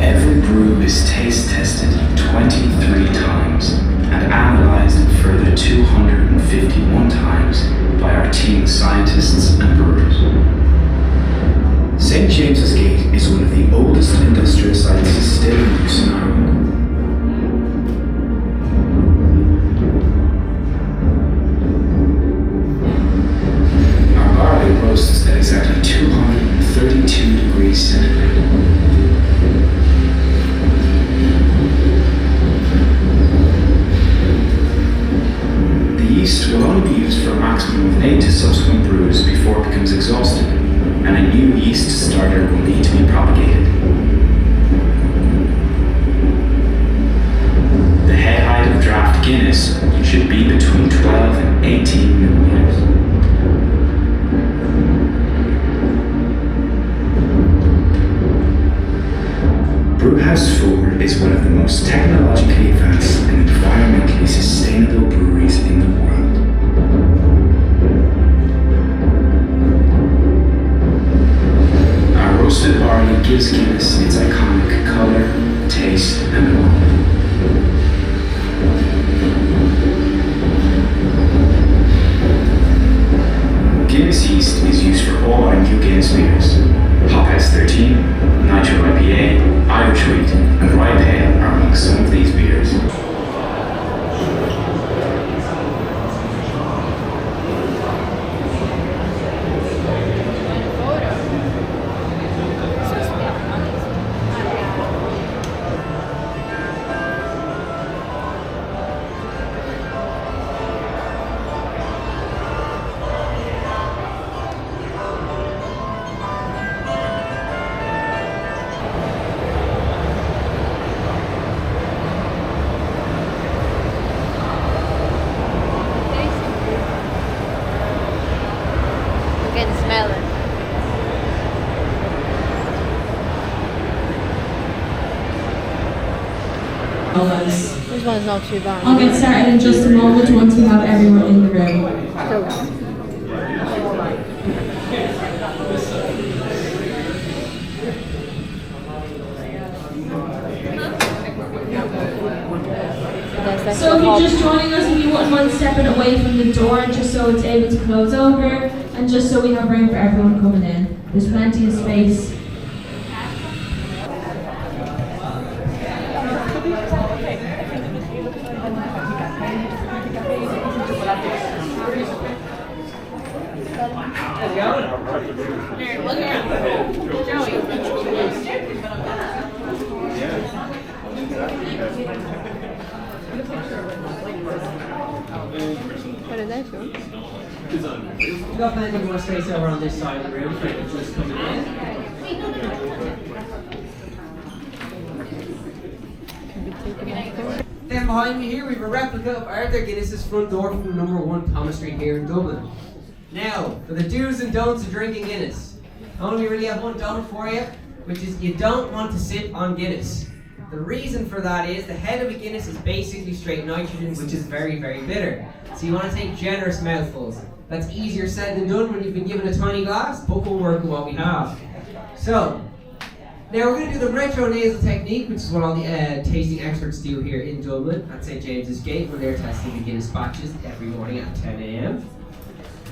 Every brew is taste tested 23 times and analysed a further 251 times by our team of scientists and brewers. St James's Gate is one of the oldest industrial sites still in use in Ireland. Our barley roasts at exactly 232 degrees centigrade. Yeast will only be used for a maximum of 8 subsequent brews before it becomes exhausted, and a new yeast starter will need to be propagated. The head height of draft Guinness should be between 12 and 18 millimeters. Brewhouse 4 is one of the most technologically advanced and environmentally sustainable breweries in the world. Our roasted barley gives Guinness its iconic colour, taste, and aroma. Guinness yeast is used for all our new Guinness beers. Hophouse 13, Nitro IPA, Irish Wheat, and Rye Pale are among some of these beers. Smell it. This one's not too bad. I'll get started in just a moment once we have everyone in the room. So if you're just joining us, if you wouldn't mind stepping away from the door just so it's able to close over and just so we have room for everyone coming in. There's plenty of space. What are they for? We've got plenty more space over on this side of the room for people just coming in. Can be taken out. Then behind me here we have a replica of Arthur Guinness's front door from number 1 Thomas Street here in Dublin. Now, for the do's and don'ts of drinking Guinness. I only really have one don't for you, which is you don't want to sip on Guinness. The reason for that is the head of a Guinness is basically straight nitrogen, which is very, very bitter. So you want to take generous mouthfuls. That's easier said than done when you've been given a tiny glass, but we'll work with what we have. So, now we're going to do the retro-nasal technique, which is what all the tasting experts do here in Dublin at St. James's Gate when they're testing the Guinness batches every morning at 10 a.m.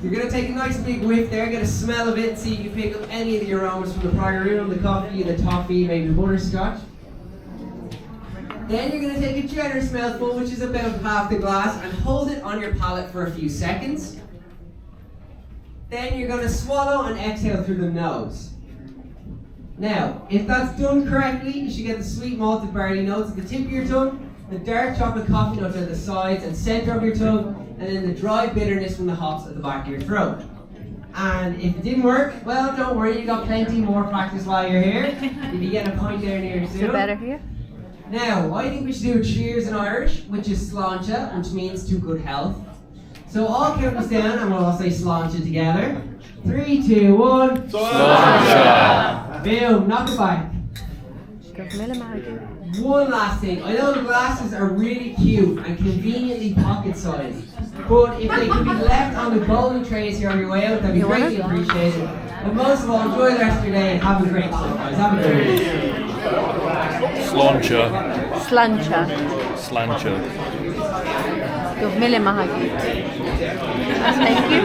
You're going to take a nice big whiff there, get a smell of it, see if you pick up any of the aromas from the prior room, the coffee, the toffee, maybe the butterscotch. Then you're going to take a generous mouthful, which is about half the glass, and hold it on your palate for a few seconds. Then you're going to swallow and exhale through the nose. Now, if that's done correctly, you should get the sweet malted barley notes at the tip of your tongue, the dark chocolate coffee notes at the sides and center of your tongue, and then the dry bitterness from the hops at the back of your throat. And if it didn't work, well, don't worry, you got plenty more practice while you're here. You'll be getting a pint there near you soon. So better here? Now, I think we should do a cheers in Irish, which is sláinte, which means to good health. So I'll count us down and we'll all say sláinte together. 3, 2, 1. Sláinte! Boom, knock it back. One last thing. I know the glasses are really cute and conveniently pocket sized, but if they could be left on the bowling trays here on your way out, that'd be greatly appreciated. And most of all, enjoy the rest of your day and have a great time, guys. Have a great day. Sláinte. Sláinte. Sláinte. Go mille mahagi. Thank you.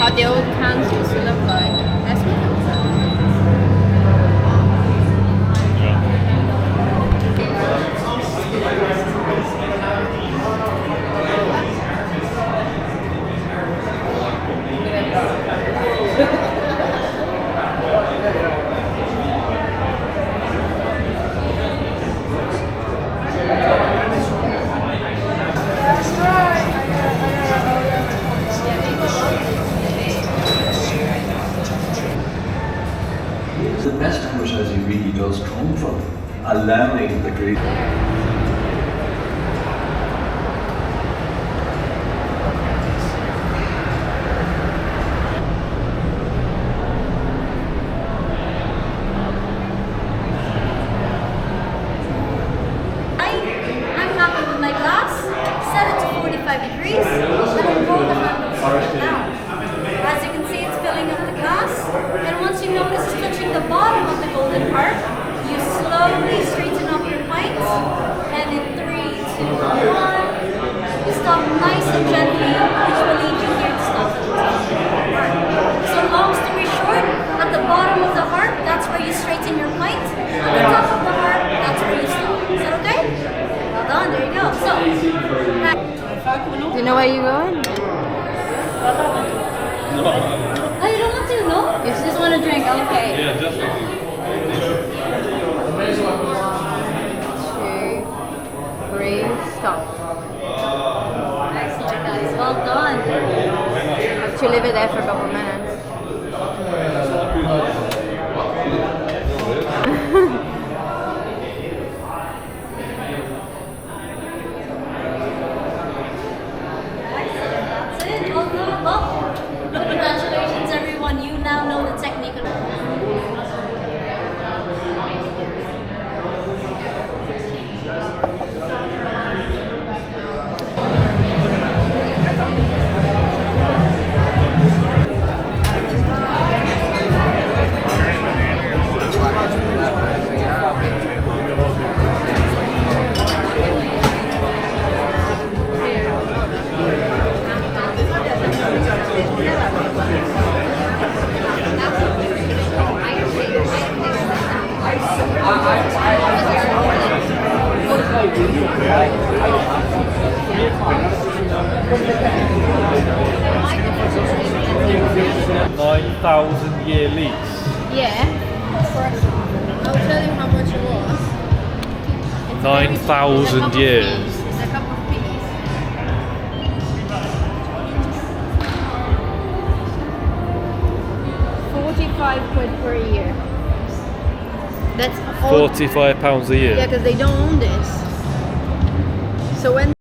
How the old cans used to look like. That's what The best advertising really does come from allowing the great. I'm happy with my glass. Set it to 45 degrees. And I'm going to handle now. As you can see, it's filling up the glass. And once you notice it's touching the bottom of the golden part, you slowly straighten up your pint. And in 3, 2, 1, you stop nice and gently, which will lead you here to stop at the top. So long story short, at the bottom of the heart, that's where you straighten your pint. At the top of the heart, that's where you stop. Is that okay? Well done, there you go. So, do you know where you're going? oh, you don't want to, no? You just want to drink, okay. Yeah, definitely. 2, 3, stop. Excellent, guys. Well done. Have to leave it there for a couple of minutes. That's it. Well done. Well, congratulations, everyone. You now know the technique. 9,000-year lease. Yeah. I'll tell you how much it was. It's 9,000 years. It's a cup of peas. £45 per year. That's all. £45 a year. Yeah, because they don't own this. So when